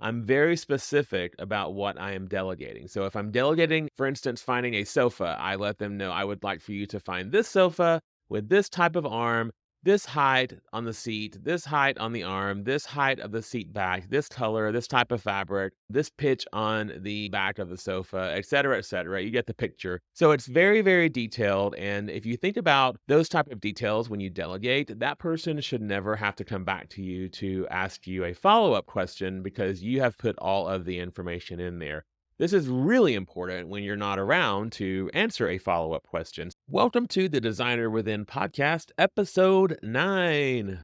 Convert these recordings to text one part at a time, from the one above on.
I'm very specific about what I am delegating. So if I'm delegating, for instance, finding a sofa, I let them know I would like for you to find this sofa with this type of arm, this height on the seat, this height on the arm, this height of the seat back, this color, this type of fabric, this pitch on the back of the sofa, et cetera, et cetera. You get the picture. So it's very, very detailed. And if you think about those type of details when you delegate, that person should never have to come back to you to ask you a follow-up question because you have put all of the information in there. This is really important when you're not around to answer a follow up question. Welcome to the Designer Within podcast, episode 9.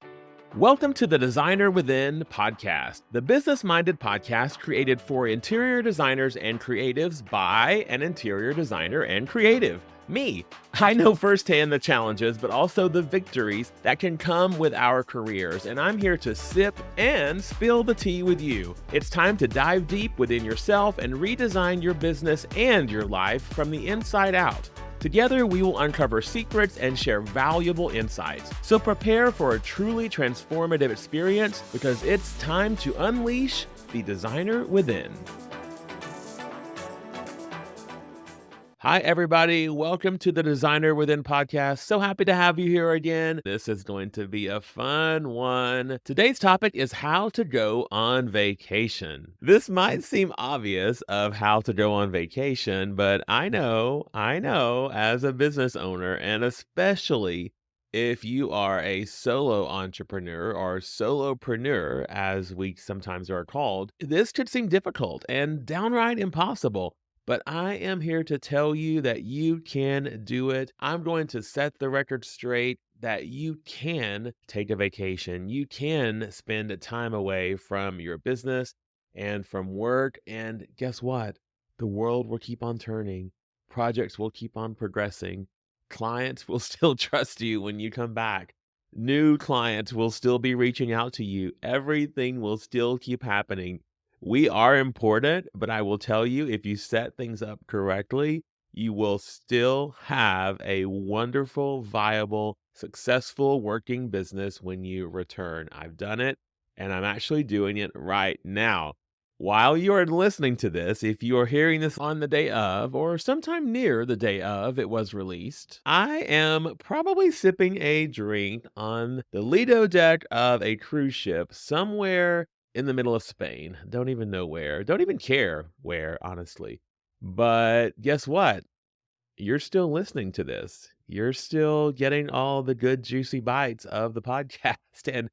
Welcome to the Designer Within podcast, the business minded podcast created for interior designers and creatives by an interior designer and creative. Me. I know firsthand the challenges, but also the victories that can come with our careers, and I'm here to sip and spill the tea with you. It's time to dive deep within yourself and redesign your business and your life from the inside out. Together, we will uncover secrets and share valuable insights. So prepare for a truly transformative experience because it's time to unleash the designer within. Hi, everybody. Welcome to the Designer Within podcast. So happy to have you here again. This is going to be a fun one. Today's topic is how to go on vacation. This might seem obvious of how to go on vacation, but I know as a business owner, and especially if you are a solo entrepreneur or solopreneur, as we sometimes are called, this could seem difficult and downright impossible. But I am here to tell you that you can do it. I'm going to set the record straight that you can take a vacation. You can spend time away from your business and from work. And guess what? The world will keep on turning. Projects will keep on progressing. Clients will still trust you when you come back. New clients will still be reaching out to you. Everything will still keep happening. We are important, but I will tell you, if you set things up correctly, you will still have a wonderful, viable, successful working business when you return. I've done it, and I'm actually doing it right now. While you are listening to this, if you are hearing this on the day of, or sometime near the day of it was released, I am probably sipping a drink on the Lido deck of a cruise ship somewhere in the middle of Spain. Don't even know where. Don't even care where, honestly. But guess what? You're still listening to this. You're still getting all the good, juicy bites of the podcast. And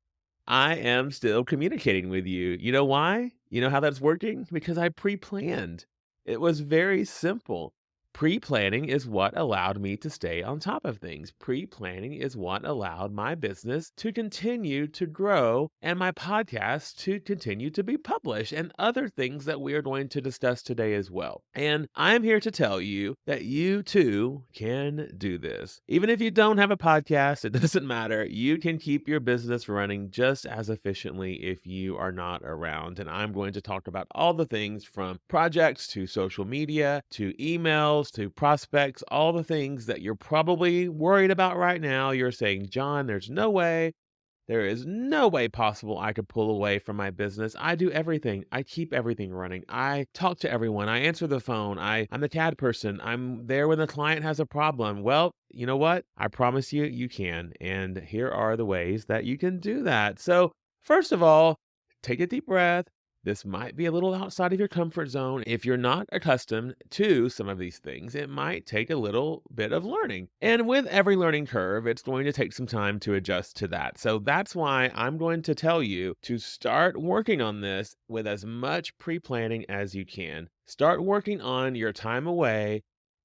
I am still communicating with you. You know why? You know how that's working? Because I pre planned. It was very simple. Pre planning is what allowed me to stay on top of things. Pre planning is what allowed my business to continue to grow and my podcast to continue to be published and other things that we are going to discuss today as well. And I'm here to tell you that you too can do this. Even if you don't have a podcast, it doesn't matter. You can keep your business running just as efficiently if you are not around. And I'm going to talk about all the things from projects to social media to emails to prospects, all the things that you're probably worried about right now. You're saying, John, there's no way. There is no way possible I could pull away from my business. I do everything. I keep everything running. I talk to everyone. I answer the phone. I'm the CAD person. I'm there when the client has a problem. Well, you know what? I promise you, you can. And here are the ways that you can do that. So, first of all, take a deep breath. This might be a little outside of your comfort zone. If you're not accustomed to some of these things, it might take a little bit of learning. And with every learning curve, it's going to take some time to adjust to that. So that's why I'm going to tell you to start working on this with as much pre-planning as you can. Start working on your time away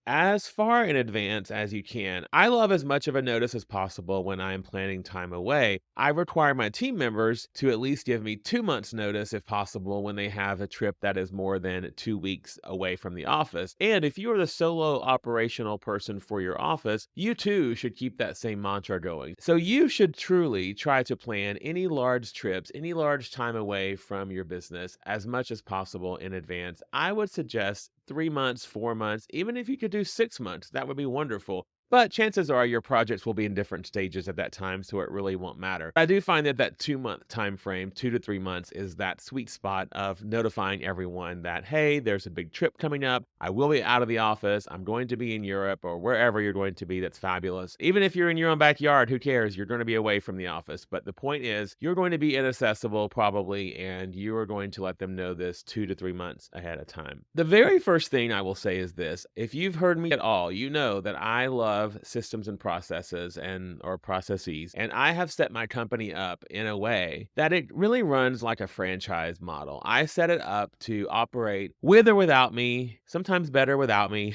as far in advance as you can. I love as much of a notice as possible when I am planning time away. I require my team members to at least give me 2 months notice if possible when they have a trip that is more than 2 weeks away from the office. And if you are the solo operational person for your office, you too should keep that same mantra going. So you should truly try to plan any large trips, any large time away from your business as much as possible in advance. I would suggest 3 months, 4 months, even if you could do 6 months, that would be wonderful. But chances are your projects will be in different stages at that time, so it really won't matter. I do find that that 2-month time frame, 2 to 3 months, is that sweet spot of notifying everyone that, hey, there's a big trip coming up. I will be out of the office. I'm going to be in Europe or wherever you're going to be. That's fabulous. Even if you're in your own backyard, who cares? You're going to be away from the office. But the point is, you're going to be inaccessible probably, and you are going to let them know this 2 to 3 months ahead of time. The very first thing I will say is this: if you've heard me at all, you know that I love systems and processes and or processes, and I have set my company up in a way that it really runs like a franchise model. I set it up to operate with or without me, sometimes better without me,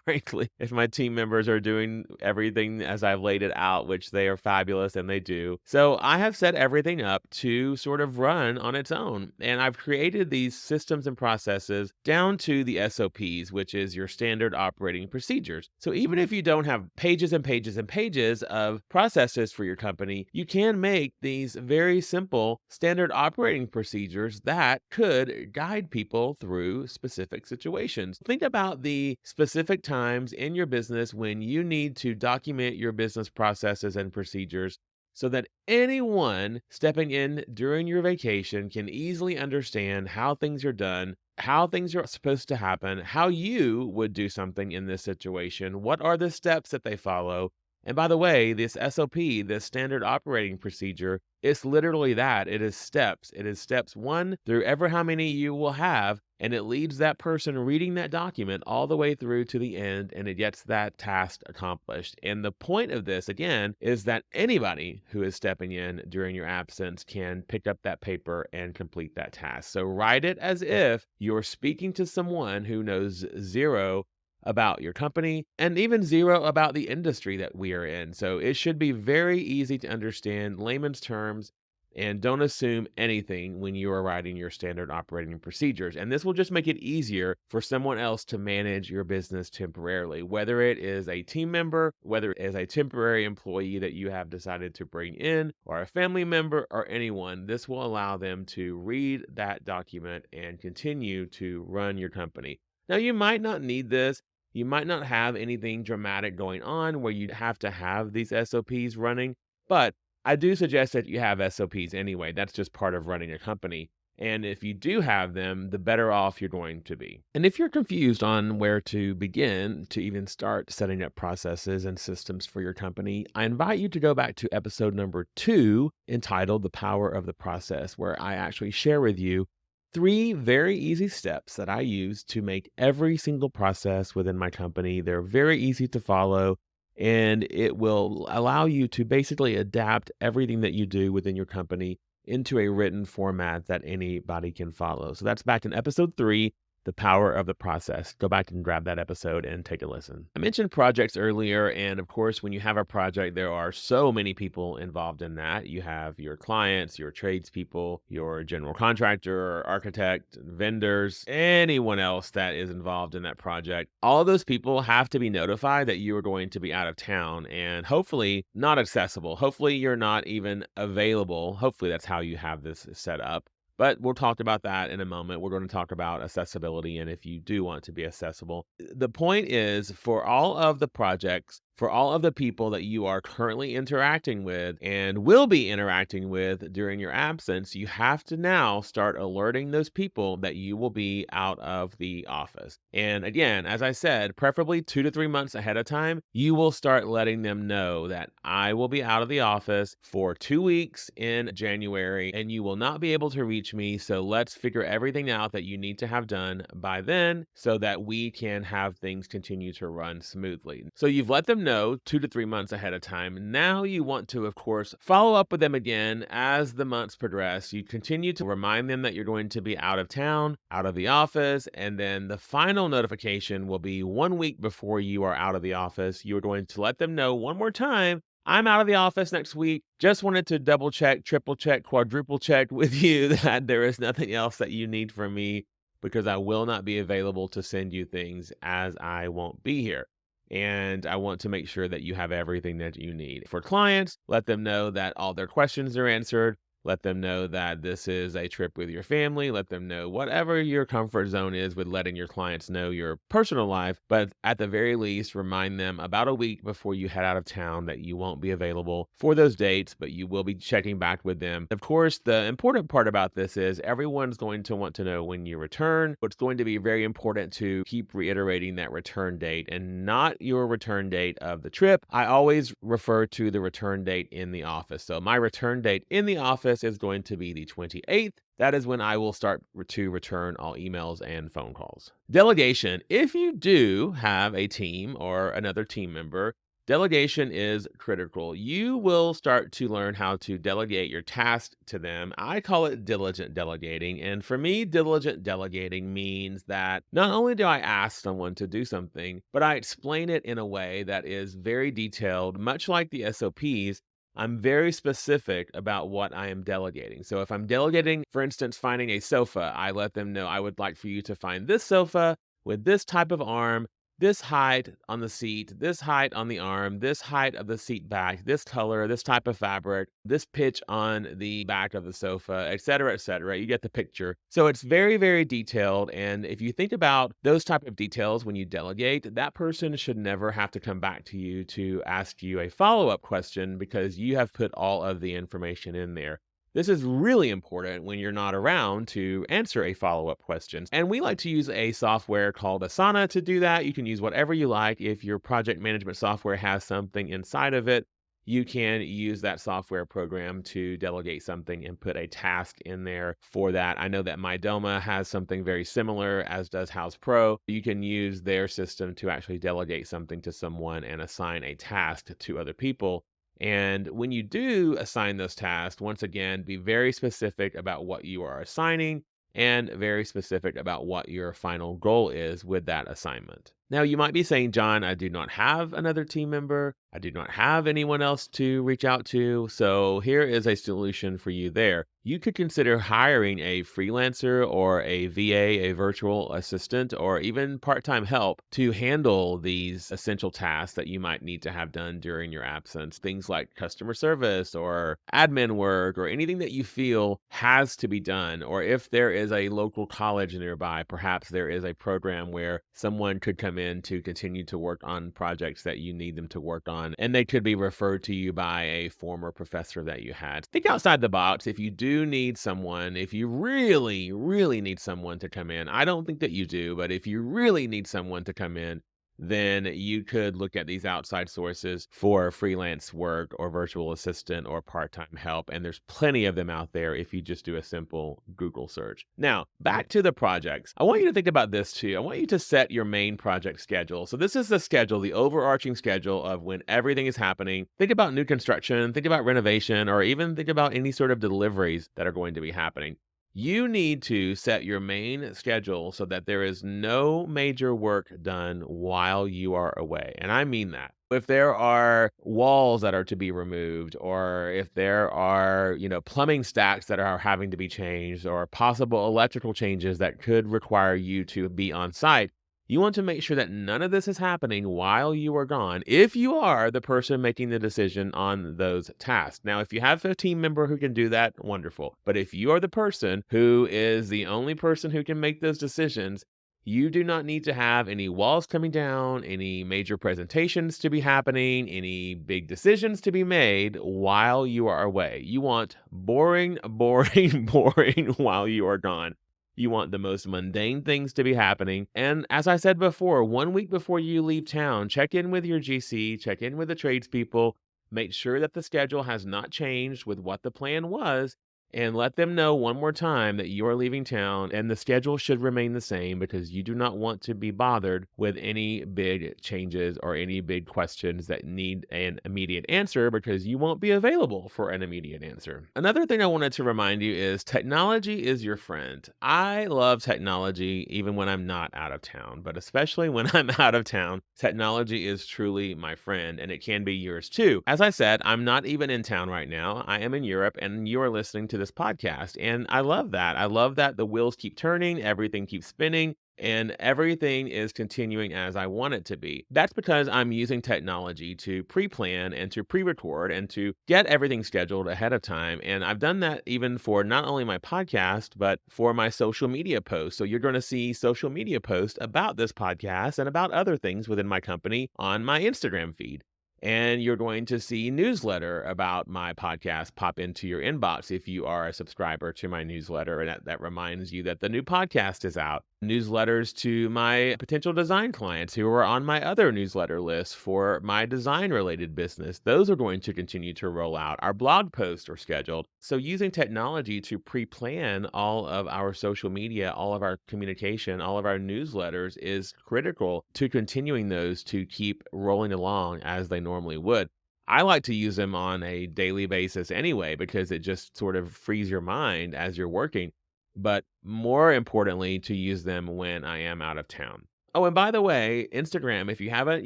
frankly, if my team members are doing everything as I've laid it out, which they are fabulous and they do. So I have set everything up to sort of run on its own. And I've created these systems and processes down to the SOPs, which is your standard operating procedures. So even if you don't have pages and pages and pages of processes for your company, you can make these very simple standard operating procedures that could guide people through specific situations. Think about the specific times in your business when you need to document your business processes and procedures so that anyone stepping in during your vacation can easily understand how things are done, how things are supposed to happen, how you would do something in this situation, what are the steps that they follow. And by the way, this SOP, this standard operating procedure, it's literally that. It is steps. It is steps one through ever how many you will have, and it leads that person reading that document all the way through to the end, and it gets that task accomplished. And the point of this, again, is that anybody who is stepping in during your absence can pick up that paper and complete that task. So write it as if you're speaking to someone who knows zero about your company and even zero about the industry that we are in. So it should be very easy to understand layman's terms, and don't assume anything when you are writing your standard operating procedures. And this will just make it easier for someone else to manage your business temporarily, whether it is a team member, whether it is a temporary employee that you have decided to bring in, or a family member, or anyone. This will allow them to read that document and continue to run your company. Now, you might not need this. You might not have anything dramatic going on where you have to have these SOPs running, but I do suggest that you have SOPs anyway. That's just part of running a company. And if you do have them, the better off you're going to be. And if you're confused on where to begin to even start setting up processes and systems for your company, I invite you to go back to episode number 2, entitled The Power of the Process, where I actually share with you 3 very easy steps that I use to make every single process within my company. They're very easy to follow, and it will allow you to basically adapt everything that you do within your company into a written format that anybody can follow. So that's back in episode 3, The Power of the Process. Go back and grab that episode and take a listen. I mentioned projects earlier, and of course, when you have a project, there are so many people involved in that. You have your clients, your tradespeople, your general contractor, architect, vendors, anyone else that is involved in that project. All of those people have to be notified that you are going to be out of town and hopefully not accessible. Hopefully, you're not even available. Hopefully, that's how you have this set up. But we'll talk about that in a moment. We're going to talk about accessibility and if you do want to be accessible. The point is, for all of the projects, for all of the people that you are currently interacting with and will be interacting with during your absence, you have to now start alerting those people that you will be out of the office. And again, as I said, preferably 2 to 3 months ahead of time, you will start letting them know that I will be out of the office for 2 weeks in January and you will not be able to reach me. So let's figure everything out that you need to have done by then so that we can have things continue to run smoothly. So you've let them know 2 to 3 months ahead of time. Now you want to, of course, follow up with them again as the months progress. You continue to remind them that you're going to be out of town, out of the office, and then the final notification will be 1 week before you are out of the office. You're going to let them know one more time, I'm out of the office next week. Just wanted to double check, triple check, quadruple check with you that there is nothing else that you need from me because I will not be available to send you things as I won't be here. And I want to make sure that you have everything that you need. For clients, let them know that all their questions are answered. Let them know that this is a trip with your family. Let them know whatever your comfort zone is with letting your clients know your personal life. But at the very least, remind them about a week before you head out of town that you won't be available for those dates, but you will be checking back with them. Of course, the important part about this is everyone's going to want to know when you return. It's going to be very important to keep reiterating that return date and not your return date of the trip. I always refer to the return date in the office. So my return date in the office is going to be the 28th. That is when I will start to return all emails and phone calls. Delegation. If you do have a team or another team member, delegation is critical. You will start to learn how to delegate your task to them. I call it diligent delegating. And for me, diligent delegating means that not only do I ask someone to do something, but I explain it in a way that is very detailed, much like the SOPs. I'm very specific about what I am delegating. So if I'm delegating, for instance, finding a sofa, I let them know I would like for you to find this sofa with this type of arm, this height on the seat, this height on the arm, this height of the seat back, this color, this type of fabric, this pitch on the back of the sofa, et cetera, et cetera. You get the picture. So it's very, very detailed. And if you think about those type of details when you delegate, that person should never have to come back to you to ask you a follow-up question because you have put all of the information in there. This is really important when you're not around to answer a follow-up question. And we like to use a software called Asana to do that. You can use whatever you like. If your project management software has something inside of it, you can use that software program to delegate something and put a task in there for that. I know that MyDoma has something very similar, as does House Pro. You can use their system to actually delegate something to someone and assign a task to other people. And when you do assign those tasks, once again, be very specific about what you are assigning and very specific about what your final goal is with that assignment. Now, you might be saying, John, I do not have another team member. I do not have anyone else to reach out to. So here is a solution for you there. You could consider hiring a freelancer or a VA, a virtual assistant, or even part-time help to handle these essential tasks that you might need to have done during your absence. Things like customer service or admin work or anything that you feel has to be done. Or if there is a local college nearby, perhaps there is a program where someone could come in to continue to work on projects that you need them to work on, and they could be referred to you by a former professor that you had. Think outside the box. If you do need someone, if you really, really need someone to come in, I don't think that you do, but if you really need someone to come in, then you could look at these outside sources for freelance work or virtual assistant or part-time help. And there's plenty of them out there if you just do a simple Google search. Now, back to the projects. I want you to think about this too. I want you to set your main project schedule. So this is the schedule, the overarching schedule of when everything is happening. Think about new construction, think about renovation, or even think about any sort of deliveries that are going to be happening. You need to set your main schedule so that there is no major work done while you are away. And I mean that. If there are walls that are to be removed, or if there are, plumbing stacks that are having to be changed, or possible electrical changes that could require you to be on site, you want to make sure that none of this is happening while you are gone, if you are the person making the decision on those tasks. Now, if you have a team member who can do that, wonderful. But if you are the person who is the only person who can make those decisions, you do not need to have any walls coming down, any major presentations to be happening, any big decisions to be made while you are away. You want boring, boring, boring while you are gone. You want the most mundane things to be happening. And as I said before, 1 week before you leave town, check in with your GC, check in with the tradespeople, make sure that the schedule has not changed with what the plan was, and let them know one more time that you are leaving town and the schedule should remain the same because you do not want to be bothered with any big changes or any big questions that need an immediate answer because you won't be available for an immediate answer. Another thing I wanted to remind you is technology is your friend. I love technology even when I'm not out of town, but especially when I'm out of town, technology is truly my friend and it can be yours too. As I said, I'm not even in town right now. I am in Europe and you are listening to this podcast. And I love that. I love that the wheels keep turning, everything keeps spinning. and everything is continuing as I want it to be. That's because I'm using technology to pre-plan and to pre-record and to get everything scheduled ahead of time. And I've done that even for not only my podcast, but for my social media posts. So you're going to see social media posts about this podcast and about other things within my company on my Instagram feed. And you're going to see newsletter about my podcast pop into your inbox if you are a subscriber to my newsletter. And that reminds you that the new podcast is out. Newsletters to my potential design clients who are on my other newsletter list for my design related business. Those are going to continue to roll out. Our blog posts are scheduled. So using technology to pre-plan all of our social media, all of our communication, all of our newsletters is critical to continuing those to keep rolling along as they normally would. I like to use them on a daily basis anyway, because it just sort of frees your mind as you're working. But more importantly, to use them when I am out of town. Oh, and by the way, Instagram, if you haven't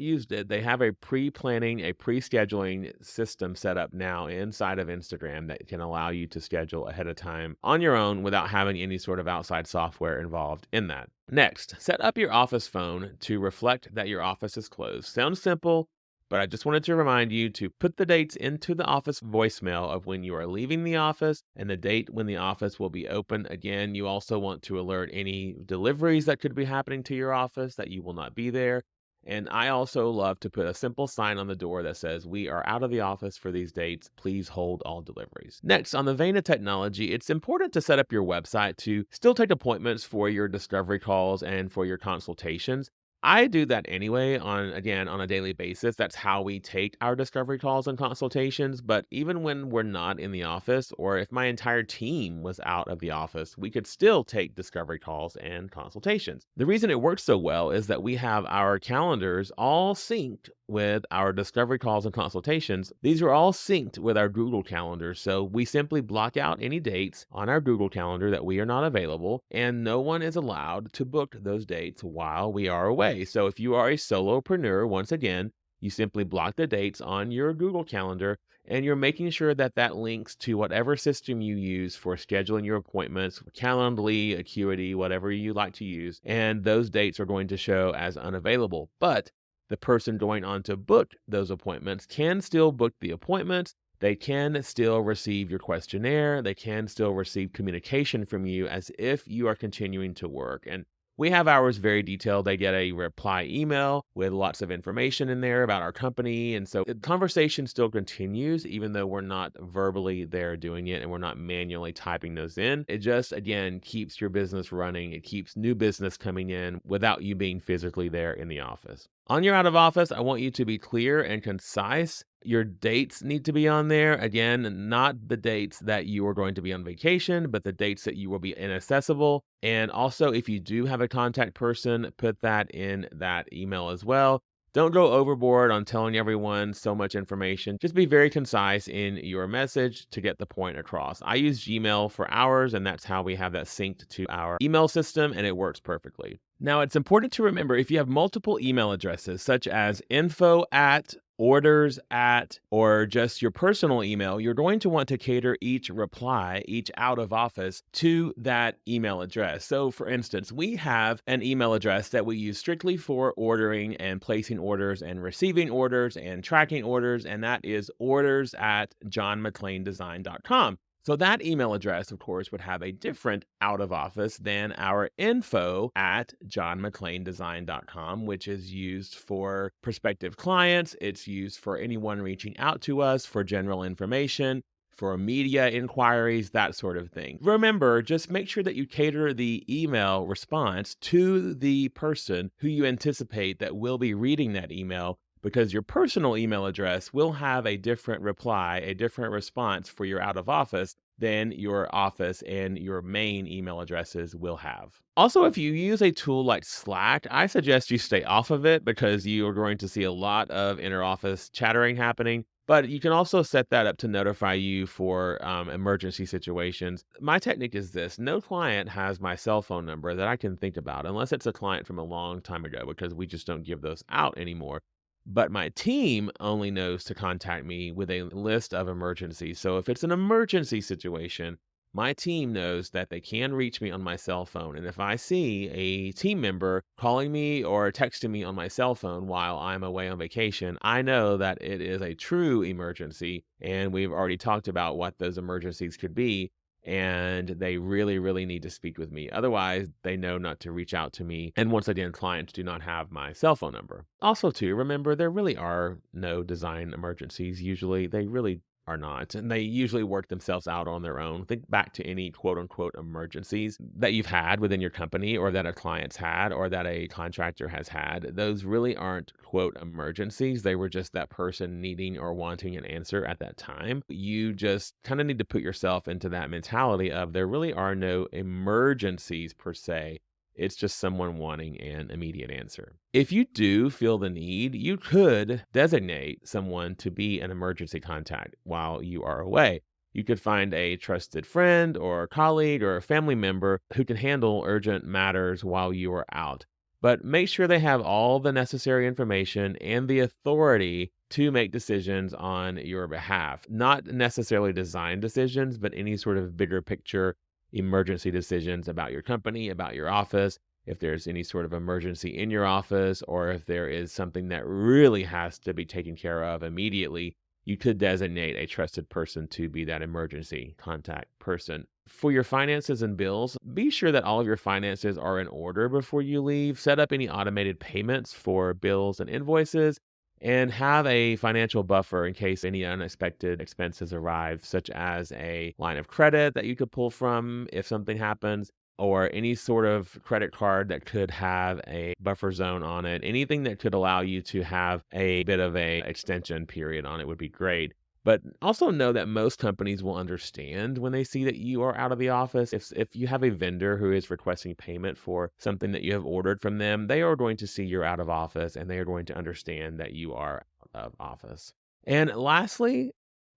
used it, they have a pre-planning, a pre-scheduling system set up now inside of Instagram that can allow you to schedule ahead of time on your own without having any sort of outside software involved in that. Next, set up your office phone to reflect that your office is closed. Sounds simple, but I just wanted to remind you to put the dates into the office voicemail of when you are leaving the office and the date when the office will be open. Again, you also want to alert any deliveries that could be happening to your office that you will not be there. And I also love to put a simple sign on the door that says, "We are out of the office for these dates. Please hold all deliveries." Next, on the vein of technology, it's important to set up your website to still take appointments for your discovery calls and for your consultations. I do that anyway on a daily basis. That's how we take our discovery calls and consultations. But even when we're not in the office, or if my entire team was out of the office, we could still take discovery calls and consultations. The reason it works so well is that we have our calendars all synced with our discovery calls and consultations. These are all synced with our Google Calendar. So we simply block out any dates on our Google Calendar that we are not available, and no one is allowed to book those dates while we are away. So if you are a solopreneur, once again, you simply block the dates on your Google Calendar, and you're making sure that that links to whatever system you use for scheduling your appointments, Calendly, Acuity, whatever you like to use. And those dates are going to show as unavailable. But the person going on to book those appointments can still book the appointments. They can still receive your questionnaire. They can still receive communication from you as if you are continuing to work. And we have ours very detailed. They get a reply email with lots of information in there about our company. And so the conversation still continues, even though we're not verbally there doing it and we're not manually typing those in. It just, again, keeps your business running. It keeps new business coming in without you being physically there in the office. On your out of office, I want you to be clear and concise. Your dates need to be on there. Again, not the dates that you are going to be on vacation, but the dates that you will be inaccessible. And also, if you do have a contact person, put that in that email as well. Don't go overboard on telling everyone so much information. Just be very concise in your message to get the point across. I use Gmail for ours, and that's how we have that synced to our email system, and it works perfectly. Now, it's important to remember if you have multiple email addresses, such as info at, orders at, or just your personal email, you're going to want to cater each reply, each out of office to that email address. So for instance, we have an email address that we use strictly for ordering and placing orders and receiving orders and tracking orders, and that is orders at johnmcclaindesign.com. So that email address, of course, would have a different out of office than our info at johnmcclaindesign.com, which is used for prospective clients. It's used for anyone reaching out to us for general information, for media inquiries, that sort of thing. Remember, just make sure that you cater the email response to the person who you anticipate that will be reading that email, because your personal email address will have a different reply, a different response for your out of office than your office and your main email addresses will have. Also, if you use a tool like Slack, I suggest you stay off of it because you are going to see a lot of inter-office chattering happening. But you can also set that up to notify you for emergency situations. My technique is this: no client has my cell phone number that I can think about, unless it's a client from a long time ago, because we just don't give those out anymore. But my team only knows to contact me with a list of emergencies. So if it's an emergency situation, my team knows that they can reach me on my cell phone. And if I see a team member calling me or texting me on my cell phone while I'm away on vacation, I know that it is a true emergency. And we've already talked about what those emergencies could be. And they really, really need to speak with me. Otherwise, they know not to reach out to me. And once again, clients do not have my cell phone number. Also, too, remember, there really are no design emergencies. Usually, they really are not. And they usually work themselves out on their own. Think back to any quote unquote emergencies that you've had within your company or that a client's had or that a contractor has had. Those really aren't quote emergencies. They were just that person needing or wanting an answer at that time. You just kind of need to put yourself into that mentality of there really are no emergencies per se. It's just someone wanting an immediate answer. If you do feel the need, you could designate someone to be an emergency contact while you are away. You could find a trusted friend or colleague or a family member who can handle urgent matters while you are out. But make sure they have all the necessary information and the authority to make decisions on your behalf. Not necessarily design decisions, but any sort of bigger picture emergency decisions about your company, about your office, if there's any sort of emergency in your office, or if there is something that really has to be taken care of immediately, you could designate a trusted person to be that emergency contact person. For your finances and bills, be sure that all of your finances are in order before you leave. Set up any automated payments for bills and invoices, and have a financial buffer in case any unexpected expenses arrive, such as a line of credit that you could pull from if something happens, or any sort of credit card that could have a buffer zone on it. Anything that could allow you to have a bit of a extension period on it would be great. But also know that most companies will understand when they see that you are out of the office. If you have a vendor who is requesting payment for something that you have ordered from them, they are going to see you're out of office and they are going to understand that you are out of office. And lastly,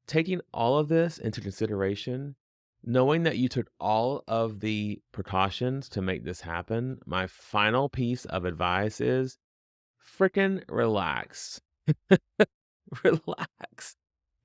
taking all of this into consideration, knowing that you took all of the precautions to make this happen, my final piece of advice is frickin' relax. Relax.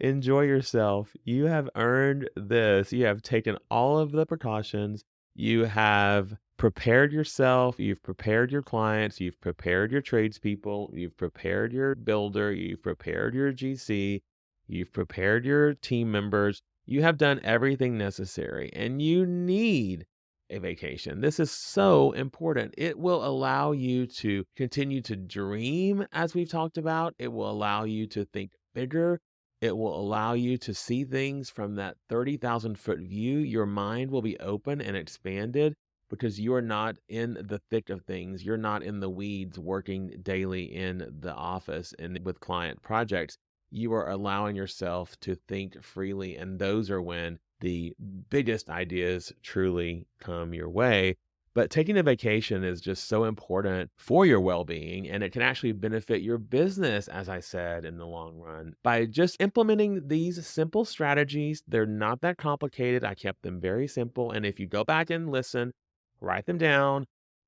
Enjoy yourself. You have earned this. You have taken all of the precautions. You have prepared yourself. You've prepared your clients. You've prepared your tradespeople. You've prepared your builder. You've prepared your GC. You've prepared your team members. You have done everything necessary, and you need a vacation. This is so important. It will allow you to continue to dream, as we've talked about. It will allow you to think bigger. It will allow you to see things from that 30,000-foot view. Your mind will be open and expanded because you are not in the thick of things. You're not in the weeds working daily in the office and with client projects. You are allowing yourself to think freely, and those are when the biggest ideas truly come your way. But taking a vacation is just so important for your well-being, and it can actually benefit your business, as I said, in the long run. By just implementing these simple strategies, they're not that complicated. I kept them very simple. And if you go back and listen, write them down,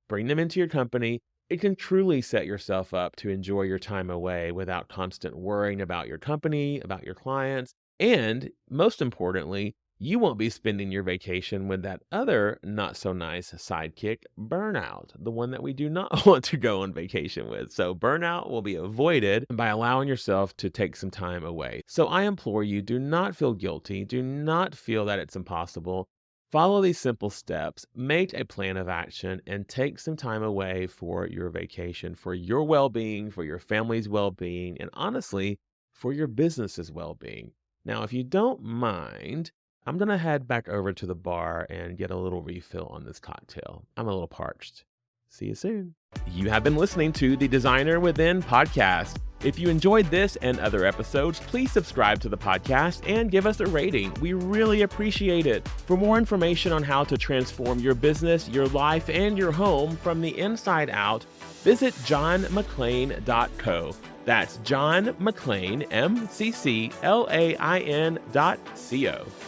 bring them into your company, it can truly set yourself up to enjoy your time away without constant worrying about your company, about your clients, and most importantly, you won't be spending your vacation with that other not so nice sidekick, burnout, the one that we do not want to go on vacation with. So burnout will be avoided by allowing yourself to take some time away. So I implore you, do not feel guilty. Do not feel that it's impossible. Follow these simple steps, make a plan of action, and take some time away for your vacation, for your well-being, for your family's well-being, and honestly, for your business's well-being. Now, if you don't mind, I'm going to head back over to the bar and get a little refill on this cocktail. I'm a little parched. See you soon. You have been listening to the Designer Within podcast. If you enjoyed this and other episodes, please subscribe to the podcast and give us a rating. We really appreciate it. For more information on how to transform your business, your life, and your home from the inside out, visit johnmcclain.co. That's John McClain, MCCLAIN.co.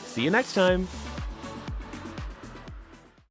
See you next time.